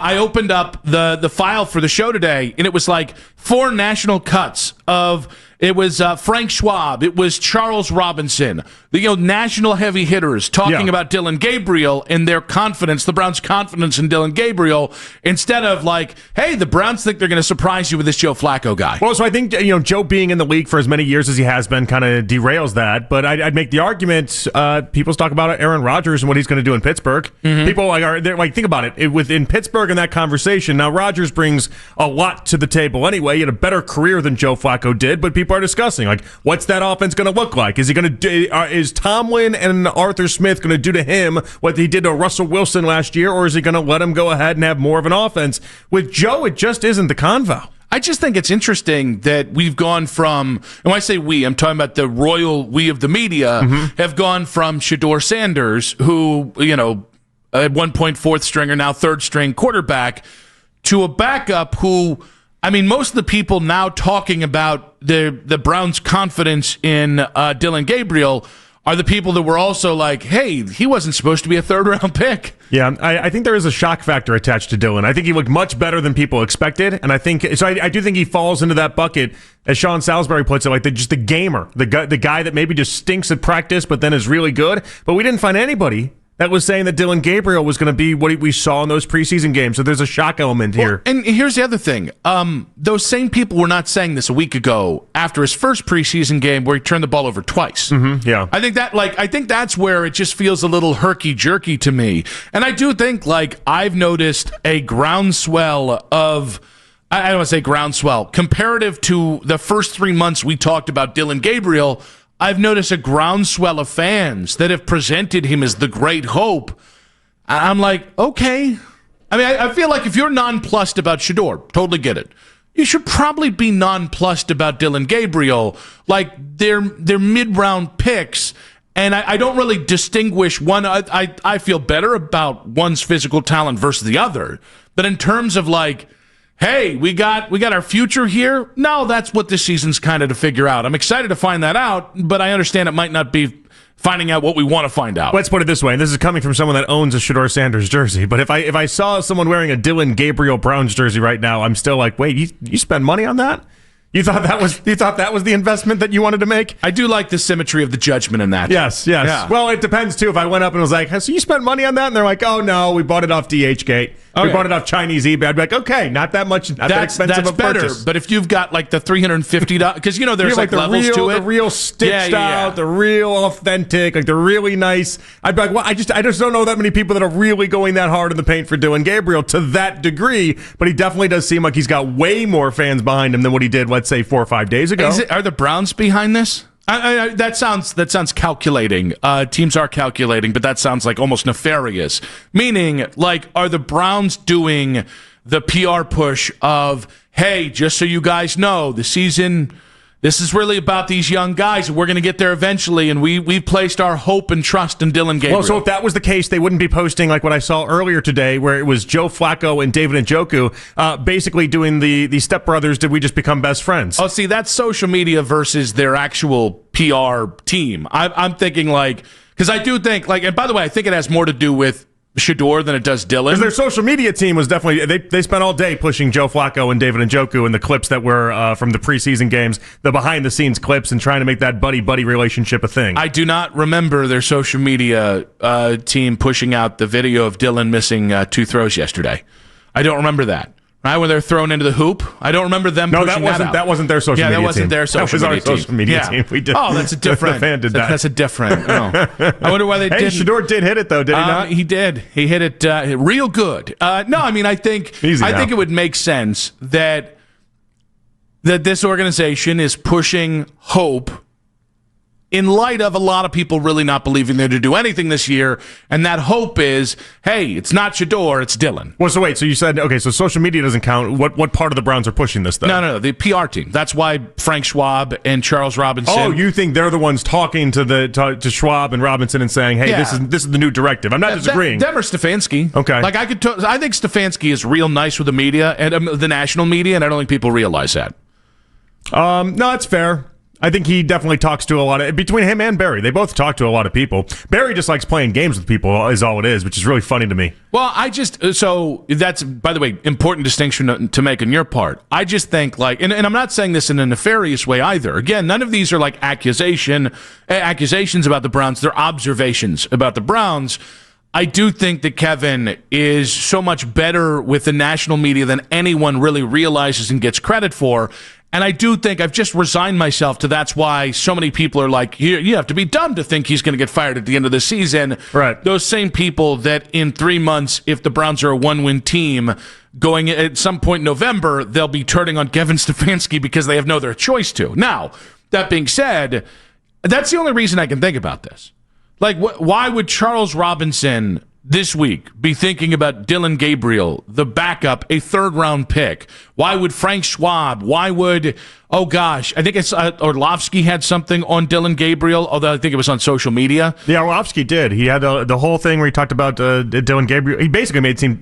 I opened up the file for the show today, and it was like 4 national cuts of it was Frank Schwab, it was Charles Robinson, the national heavy hitters talking about Dylan Gabriel and their confidence, the Browns' confidence in Dylan Gabriel, instead of like, hey, the Browns think they're going to surprise you with this Joe Flacco guy. Well, so I think Joe being in the league for as many years as he has been kind of derails that. But I'd make the argument. People talk about Aaron Rodgers and what he's going to do in Pittsburgh. Mm-hmm. People they're like, think about it. Within Pittsburgh in that conversation. Now Rodgers brings a lot to the table anyway. He had a better career than Joe Flacco did, but people are discussing like, what's that offense going to look like? Is he going to do? Is Tomlin and Arthur Smith going to do to him what he did to Russell Wilson last year, or is he going to let him go ahead and have more of an offense? With Joe, it just isn't the convo. I just think it's interesting that we've gone from, and when I say we, I'm talking about the royal we of the media, have gone from Shedeur Sanders, who, at one point fourth stringer, now third string quarterback, to a backup who, most of the people now talking about the Browns' confidence in Dylan Gabriel are the people that were also like, hey, he wasn't supposed to be a third-round pick. Yeah, I think there is a shock factor attached to Dylan. I think he looked much better than people expected, and I do think he falls into that bucket, as Sean Salisbury puts it, like just the gamer, the guy that maybe just stinks at practice but then is really good. But we didn't find anybody that was saying that Dylan Gabriel was going to be what we saw in those preseason games. So there's a shock element here. Well, and here's the other thing. Those same people were not saying this a week ago after his first preseason game where he turned the ball over twice. Mm-hmm, yeah. I think that's where it just feels a little herky-jerky to me. And I do think, I've noticed a groundswell of, I don't want to say groundswell, comparative to the first 3 months we talked about Dylan Gabriel, I've noticed a groundswell of fans that have presented him as the great hope. I'm like, okay. I feel like if you're nonplussed about Shedeur, totally get it. You should probably be nonplussed about Dylan Gabriel. Like, they're mid-round picks, and I don't really distinguish one. I feel better about one's physical talent versus the other. But in terms of, hey, we got our future here. No, that's what this season's kind of to figure out. I'm excited to find that out, but I understand it might not be finding out what we want to find out. Let's put it this way, and this is coming from someone that owns a Shedeur Sanders jersey, but if I saw someone wearing a Dylan Gabriel Browns jersey right now, I'm still like, wait, you spend money on that? You thought that was the investment that you wanted to make? I do like the symmetry of the judgment in that. Yes. Yeah. Well, it depends, too. If I went up and was like, so you spent money on that? And they're like, oh, no, we bought it off DHgate. Okay. We bought it off Chinese eBay. I'd be like, okay, not that much, not that expensive of a purchase. That's better, but if you've got the $350, because there's like levels to it. The real stitched out, the real authentic, the really nice. I'd be like, well, I just don't know that many people that are really going that hard in the paint for Dylan Gabriel to that degree, but he definitely does seem like he's got way more fans behind him than what he did, let's say, 4 or 5 days ago. Are the Browns behind this? That sounds calculating. Teams are calculating, but that sounds like almost nefarious. Meaning, are the Browns doing the PR push of, hey, just so you guys know, the season, this is really about these young guys, and we're going to get there eventually, and we've placed our hope and trust in Dylan Gabriel. Well, so if that was the case, they wouldn't be posting like what I saw earlier today, where it was Joe Flacco and David Njoku basically doing the stepbrothers, did we just become best friends? Oh, see, that's social media versus their actual PR team. I'm thinking because I do think, and by the way, I think it has more to do with Shedeur than it does Dylan. Because their social media team was definitely, they spent all day pushing Joe Flacco and David Njoku and the clips that were from the preseason games, the behind-the-scenes clips, and trying to make that buddy-buddy relationship a thing. I do not remember their social media team pushing out the video of Dylan missing 2 throws yesterday. I don't remember that. Right when they're thrown into the hoop, I don't remember them. No, pushing that out. That wasn't their social media team. Yeah, that wasn't their social media team. That was our social media team. We did. Oh, that's a different. The fan did that. That's a different. Oh. I wonder why they didn't. Shedeur did hit it though, did he not? He did. He hit it real good. No, I think it would make sense that this organization is pushing hope in light of a lot of people really not believing they're to do anything this year, and that hope is, hey, it's not Shedeur, it's Dylan. Well, so wait, so you said, okay, so social media doesn't count. What part of the Browns are pushing this, then? No, the PR team. That's why Frank Schwab and Charles Robinson. Oh, you think they're the ones talking to Schwab and Robinson and saying, hey, this is the new directive. I'm not disagreeing. Them or Stefanski. Okay. I think Stefanski is real nice with the media, and the national media, and I don't think people realize that. No, that's fair. I think he definitely talks to a lot of, between him and Barry, they both talk to a lot of people. Barry just likes playing games with people is all it is, which is really funny to me. Well, so that's, by the way, important distinction to make on your part. I just think and I'm not saying this in a nefarious way either. Again, none of these are like accusations about the Browns. They're observations about the Browns. I do think that Kevin is so much better with the national media than anyone really realizes and gets credit for. And I do think I've just resigned myself to that's why so many people are like, you have to be dumb to think he's going to get fired at the end of the season. Right. Those same people that in 3 months, if the Browns are a one-win team, going at some point in November, they'll be turning on Kevin Stefanski because they have no other choice to. Now, that being said, that's the only reason I can think about this. Like, why would Charles Robinson this week be thinking about Dylan Gabriel, the backup, a third-round pick? Why would Frank Schwab? Why would, I think it's Orlovsky had something on Dylan Gabriel, although I think it was on social media. Yeah, Orlovsky did. He had the whole thing where he talked about Dylan Gabriel. He basically made it seem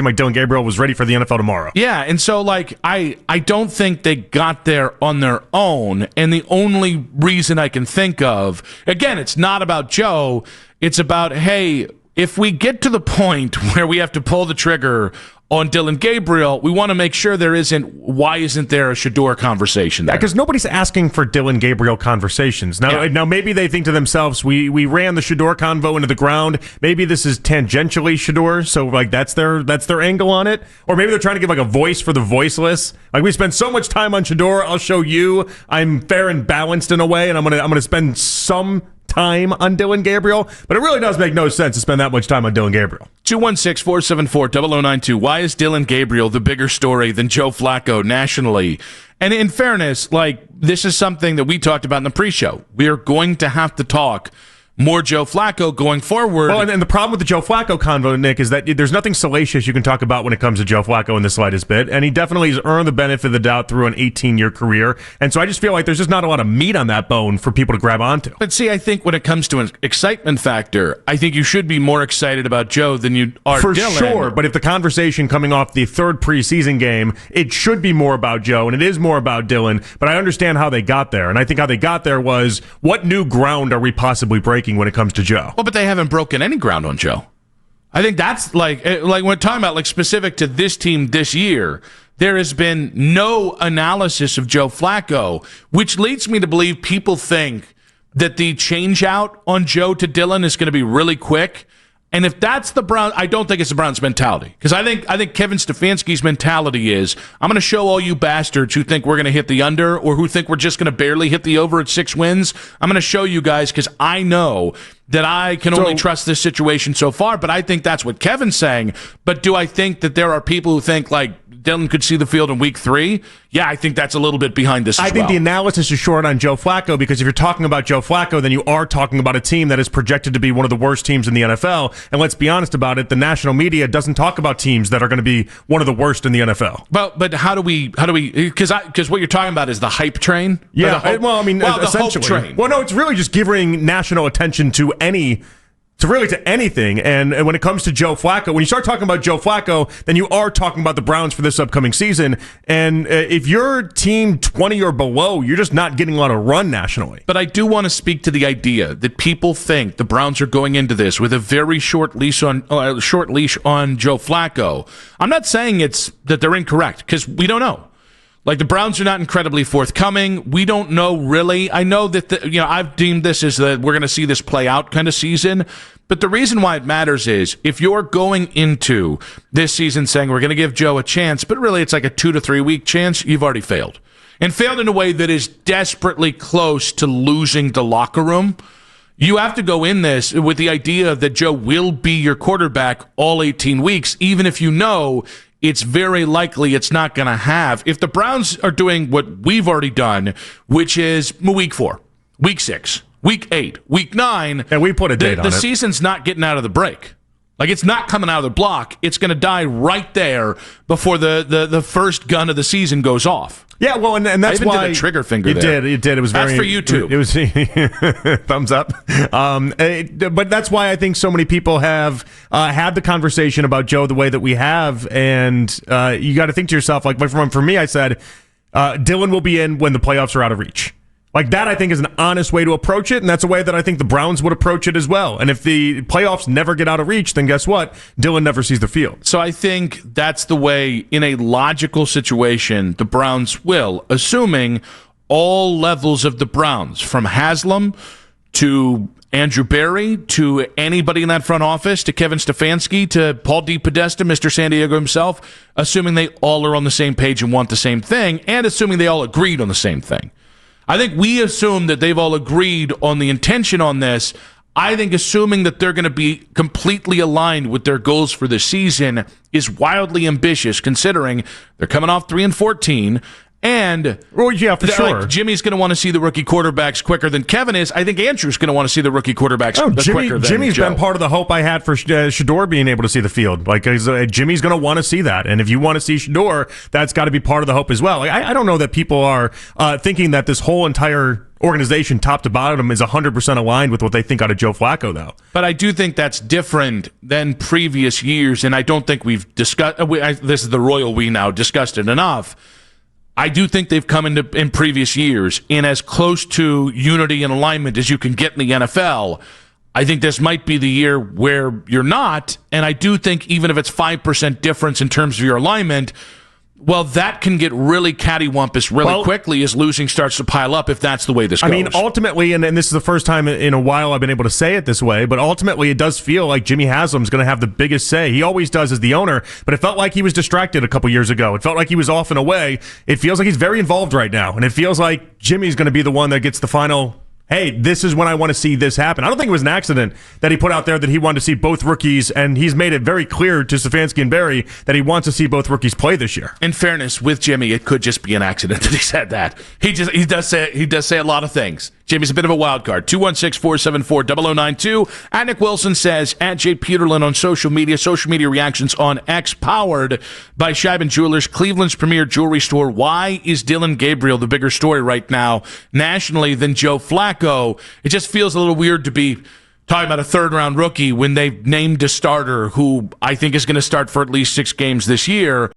like Dylan Gabriel was ready for the NFL tomorrow. Yeah, and so, I don't think they got there on their own, and the only reason I can think of, again, it's not about Joe, it's about, hey, if we get to the point where we have to pull the trigger on Dylan Gabriel, we want to make sure why isn't there a Shador conversation there? Because nobody's asking for Dylan Gabriel conversations. Now maybe they think to themselves, we ran the Shador convo into the ground. Maybe this is tangentially Shador, so that's their angle on it. Or maybe they're trying to give a voice for the voiceless. Like, we spend so much time on Shador, I'll show you I'm fair and balanced in a way, and I'm gonna spend some time on Dylan Gabriel, but it really does make no sense to spend that much time on Dylan Gabriel. 216-474-0092. Why is Dylan Gabriel the bigger story than Joe Flacco nationally? And in fairness, this is something that we talked about in the pre-show. We are going to have to talk more Joe Flacco going forward. Well, and the problem with the Joe Flacco convo, Nick, is that there's nothing salacious you can talk about when it comes to Joe Flacco in the slightest bit, and he definitely has earned the benefit of the doubt through an 18-year career, and so I just feel like there's just not a lot of meat on that bone for people to grab onto. But see, I think when it comes to an excitement factor, I think you should be more excited about Joe than you are for Dylan. Sure, but if the conversation coming off the third preseason game, it should be more about Joe, and it is more about Dylan, but I understand how they got there, and I think how they got there was, what new ground are we possibly breaking when it comes to Joe? Well, but they haven't broken any ground on Joe. I think that's when we're talking about specific to this team this year, there has been no analysis of Joe Flacco, which leads me to believe people think that the change out on Joe to Dylan is going to be really quick. And if that's the Browns, I don't think it's the Browns' mentality. Because I think Kevin Stefanski's mentality is, I'm going to show all you bastards who think we're going to hit the under or who think we're just going to barely hit the over at 6 wins. I'm going to show you guys because I know that I can only trust this situation so far. But I think that's what Kevin's saying. But do I think that there are people who think Dylan could see the field in week 3? Yeah, I think that's a little bit behind this as well. I think the analysis is short on Joe Flacco because if you're talking about Joe Flacco, then you are talking about a team that is projected to be one of the worst teams in the NFL. And let's be honest about it, the national media doesn't talk about teams that are going to be one of the worst in the NFL. But how do we because what you're talking about is the hype train? Yeah, essentially. The hope train. Well, no, it's really just giving national attention to anything. And when it comes to Joe Flacco, when you start talking about Joe Flacco, then you are talking about the Browns for this upcoming season. And if you're team 20 or below, you're just not getting a lot of run nationally. But I do want to speak to the idea that people think the Browns are going into this with a very short leash on Joe Flacco. I'm not saying it's that they're incorrect because we don't know. The Browns are not incredibly forthcoming. We don't know really. I know that I've deemed this as that we're going to see this play out kind of season. But the reason why it matters is if you're going into this season saying we're going to give Joe a chance, but really it's like a 2 to 3 week chance, you've already failed. And failed in a way that is desperately close to losing the locker room. You have to go in this with the idea that Joe will be your quarterback all 18 weeks, even if you know it's very likely it's not going to have. If the Browns are doing what we've already done, which is week 4, week 6, week 8, week 9. And we put a date on it. The season's not getting out of the break. It's not coming out of the block. It's going to die right there before the first gun of the season goes off. Yeah, well, and that's why I why even did a trigger finger. You did. It was very. That's for you too. It was thumbs up. But that's why I think so many people have had the conversation about Joe the way that we have, and you got to think to yourself, for me, I said Dylan will be in when the playoffs are out of reach. Like that, I think, is an honest way to approach it, and that's a way that I think the Browns would approach it as well. And if the playoffs never get out of reach, then guess what? Dylan never sees the field. So I think that's the way, in a logical situation, the Browns will, assuming all levels of the Browns, from Haslam to Andrew Berry to anybody in that front office, to Kevin Stefanski, to Paul DePodesta, Mr. San Diego himself, assuming they all are on the same page and want the same thing, and assuming they all agreed on the same thing. I think we assume that they've all agreed on the intention on this. I think assuming that they're going to be completely aligned with their goals for the season is wildly ambitious, considering they're coming off 3-14. And well, yeah, for sure. Like, Jimmy's going to want to see the rookie quarterbacks quicker than Kevin is. I think Andrew's going to want to see the rookie quarterbacks quicker than Jimmy's Joe. been part of the hope I had for Shador being able to see the field. Like Jimmy's going to want to see that, and if you want to see Shador, that's got to be part of the hope as well. Like, I don't know that people are thinking that this whole entire organization, top to bottom, is 100% aligned with what they think out of Joe Flacco, though. But I do think that's different than previous years, and I don't think we've discussed. This is the royal we now discussed it enough. I do think they've come in previous years in as close to unity and alignment as you can get in the NFL. I think this might be the year where you're not, and I do think even if it's 5% difference in terms of your alignment, well, that can get really cattywampus really quickly as losing starts to pile up if that's the way this goes. I mean, ultimately, and this is the first time in a while I've been able to say it this way, but ultimately it does feel like Jimmy Haslam's going to have the biggest say. He always does as the owner, but it felt like he was distracted a couple years ago. It felt like he was off and away. It feels like he's very involved right now, and it feels like Jimmy's going to be the one that gets the final, hey, this is when I want to see this happen. I don't think it was an accident that he put out there that he wanted to see both rookies, and he's made it very clear to Stefanski and Berry that he wants to see both rookies play this year. In fairness, with Jimmy, it could just be an accident that he said that. He does say a lot of things. Jimmy's a bit of a wild card. 216-474-0092. At Nick Wilson says, at Jay Peterlin on social media reactions on X, powered by Scheiben Jewelers, Cleveland's premier jewelry store. Why is Dylan Gabriel the bigger story right now nationally than Joe Flacco? It just feels a little weird to be talking about a third-round rookie when they've named a starter who I think is going to start for at least 6 games this year.